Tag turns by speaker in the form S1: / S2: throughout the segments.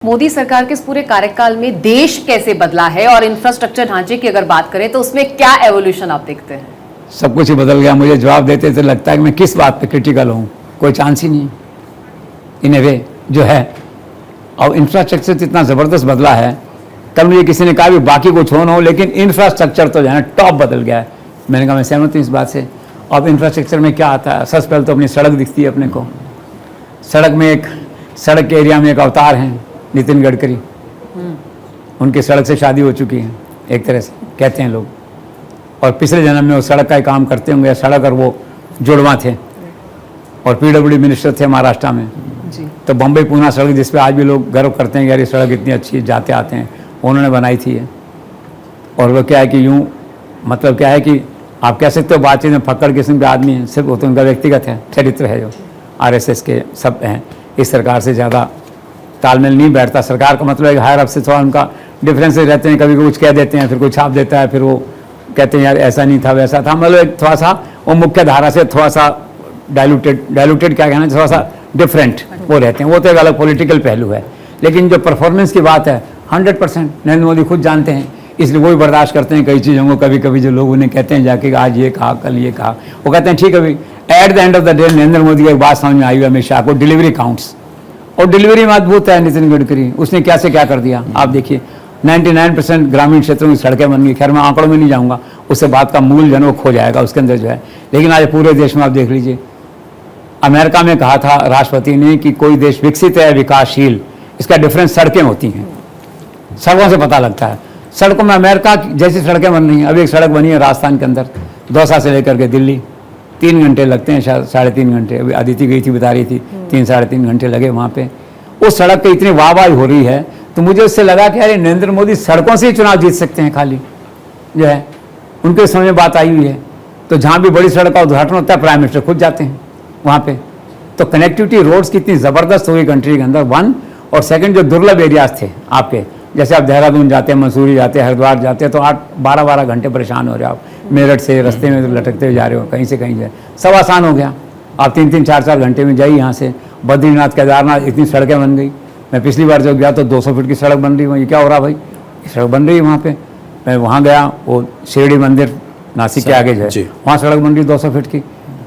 S1: मोदी सरकार के इस पूरे कार्यकाल में देश कैसे बदला है और इंफ्रास्ट्रक्चर ढांचे की अगर बात करें तो उसमें क्या एवोल्यूशन आप देखते हैं?
S2: सब कुछ ही बदल गया। मुझे जवाब देते तो लगता है कि मैं किस बात पे क्रिटिकल हूँ, कोई चांस ही नहीं इन ए वे जो है। और इंफ्रास्ट्रक्चर तो इतना ज़बरदस्त बदला है। कल मुझे किसी ने कहा भी बाकी कुछ हो ना हो लेकिन इंफ्रास्ट्रक्चर तो जो है ना टॉप बदल गया है। मैंने कहा मैं सहमत हूँ इस बात से। अब इंफ्रास्ट्रक्चर में क्या आता है? सबसे पहले तो अपनी सड़क दिखती है अपने को। सड़क के एरिया में एक अवतार हैं नितिन गडकरी। उनकी सड़क से शादी हो चुकी है एक तरह से, कहते हैं लोग। और पिछले जन्म में वो सड़क का ही काम करते होंगे, सड़क और वो जुड़वा थे और पीडब्ल्यूडी मिनिस्टर थे महाराष्ट्र में
S1: जी।
S2: तो बम्बई पूना सड़क जिस पे आज भी लोग गर्व करते हैं यार ये सड़क इतनी अच्छी जाते आते हैं, उन्होंने बनाई थी ये। और वो क्या है कि यूँ मतलब क्या है कि आप कह सकते हो बातचीत में फक्कड़ किस्म के आदमी हैं, सिर्फ वो तो उनका व्यक्तिगत है, चरित्र है जो RSS के सब हैं। इस सरकार से ज़्यादा तालमेल नहीं बैठता। सरकार का मतलब है कि हायर अप से थोड़ा उनका डिफरेंसेस रहते हैं, कभी कुछ कह देते हैं फिर कोई छाप देता है, फिर वो कहते हैं यार ऐसा नहीं था वैसा था। मतलब एक थोड़ा सा वो मुख्य धारा से थोड़ा सा डाइल्यूटेड क्या कहना, थोड़ा सा डिफरेंट वो रहते हैं। वो तो एक अलग पॉलिटिकल पहलू है। लेकिन जो परफॉर्मेंस की बात है 100% नरेंद्र मोदी खुद जानते हैं, इसलिए वो भी बर्दाश्त करते हैं कई चीज़ों को। कभी कभी जो लोग उन्हें कहते हैं जाके आज ये कहा कल ये कहा, वो कहते हैं ठीक है भाई। At the end of the day Narendra Modi की एक बात समझ में आई है हमेशा को, डिलीवरी काउंट्स। और डिलीवरी में अद्भुत है नितिन गडकरी, उसने क्या से क्या कर दिया आप देखिए। 99% ग्रामीण क्षेत्रों की सड़कें बन गई। खैर मैं आंकड़ों में नहीं जाऊंगा, उससे बात का मूल जन वो खो जाएगा उसके अंदर जो है। लेकिन आज पूरे देश में आप देख लीजिए, अमेरिका में कहा था राष्ट्रपति ने कि कोई देश विकसित है विकासशील, इसका डिफरेंस सड़कें होती हैं। सड़कों से पता लगता है। सड़कों में अमेरिका जैसी सड़कें बन रही हैं। अभी एक सड़क बनी है राजस्थान के अंदर, दौसा से लेकर के दिल्ली, 3 घंटे लगते हैं, शायद 3.5 घंटे। अभी अदिति गई थी बता रही थी 3-3.5 घंटे लगे वहाँ पे। उस सड़क पे इतनी वाहवाही हो रही है तो मुझे उससे लगा कि अरे नरेंद्र मोदी सड़कों से ही चुनाव जीत सकते हैं खाली जो है। उनके समझ में बात आई हुई है। तो जहाँ भी बड़ी सड़क का उद्घाटन होता है प्राइम मिनिस्टर खुद जाते हैं वहाँ पे। तो कनेक्टिविटी रोड्स कितनी ज़बरदस्त हो गई कंट्री के अंदर, 1। और 2 जो दुर्लभ एरियाज थे आपके, जैसे आप देहरादून जाते हैं, मसूरी जाते हैं, हरिद्वार जाते हैं तो 8-12 घंटे परेशान हो रहे हो आप। मेरठ से रास्ते में लटकते हुए जा रहे हो, कहीं से कहीं जाए, सब आसान हो गया। आप 3-3, 4-4 घंटे में जाइए यहाँ से। बद्रीनाथ केदारनाथ इतनी सड़कें बन गई। मैं पिछली बार जब गया तो 200 फीट की सड़क बन रही है। ये क्या हो रहा भाई, सड़क बन रही है वहाँ पे। मैं वहाँ गया, वो शिरडी मंदिर नासिक के आगे जो है वहाँ सड़क बन रही 200 फीट की।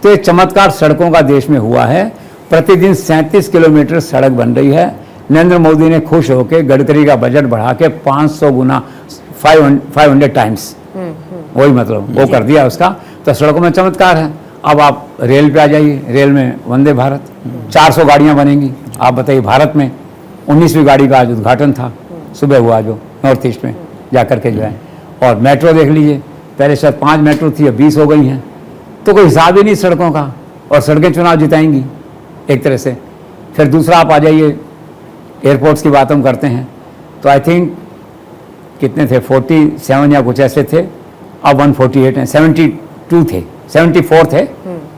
S2: तो ये चमत्कार सड़कों का देश में हुआ है। प्रतिदिन 37 किलोमीटर सड़क बन रही है। नरेंद्र मोदी ने खुश होकर गडकरी का बजट बढ़ा के 500 गुना 500 टाइम्स वही मतलब वो कर दिया उसका। तो सड़कों में चमत्कार है। अब आप रेल पे आ जाइए, रेल में वंदे भारत 400 गाड़ियाँ बनेंगी। आप बताइए, भारत में 19वीं गाड़ी का आज उद्घाटन था, सुबह हुआ जो नॉर्थ ईस्ट में जा कर के जो है। और मेट्रो देख लीजिए, पहले शायद 5 मेट्रो थी, अब 20 हो गई हैं। तो कोई हिसाब ही नहीं सड़कों का, और सड़कें चुनाव जिताएंगी एक तरह से। फिर दूसरा आप आ जाइए, एयरपोर्ट्स की बात हम करते हैं तो आई थिंक कितने थे, 47 या कुछ ऐसे थे, अब 148 हैं। 72 थे, 74 थे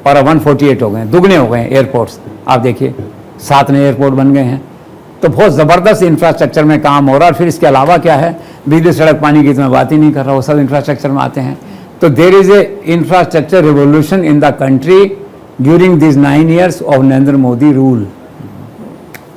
S2: और अब 148 हो गए, दुगने हो गए एयरपोर्ट्स। आप देखिए 7 नए एयरपोर्ट बन गए हैं। तो बहुत ज़बरदस्त इंफ्रास्ट्रक्चर में काम हो रहा है। और फिर इसके अलावा क्या है, बिजली सड़क पानी की तो मैं बात ही नहीं कर रहा, वो सब इंफ्रास्ट्रक्चर में आते हैं। तो there is a infrastructure revolution in the country during this 9 years of Narendra Modi rule.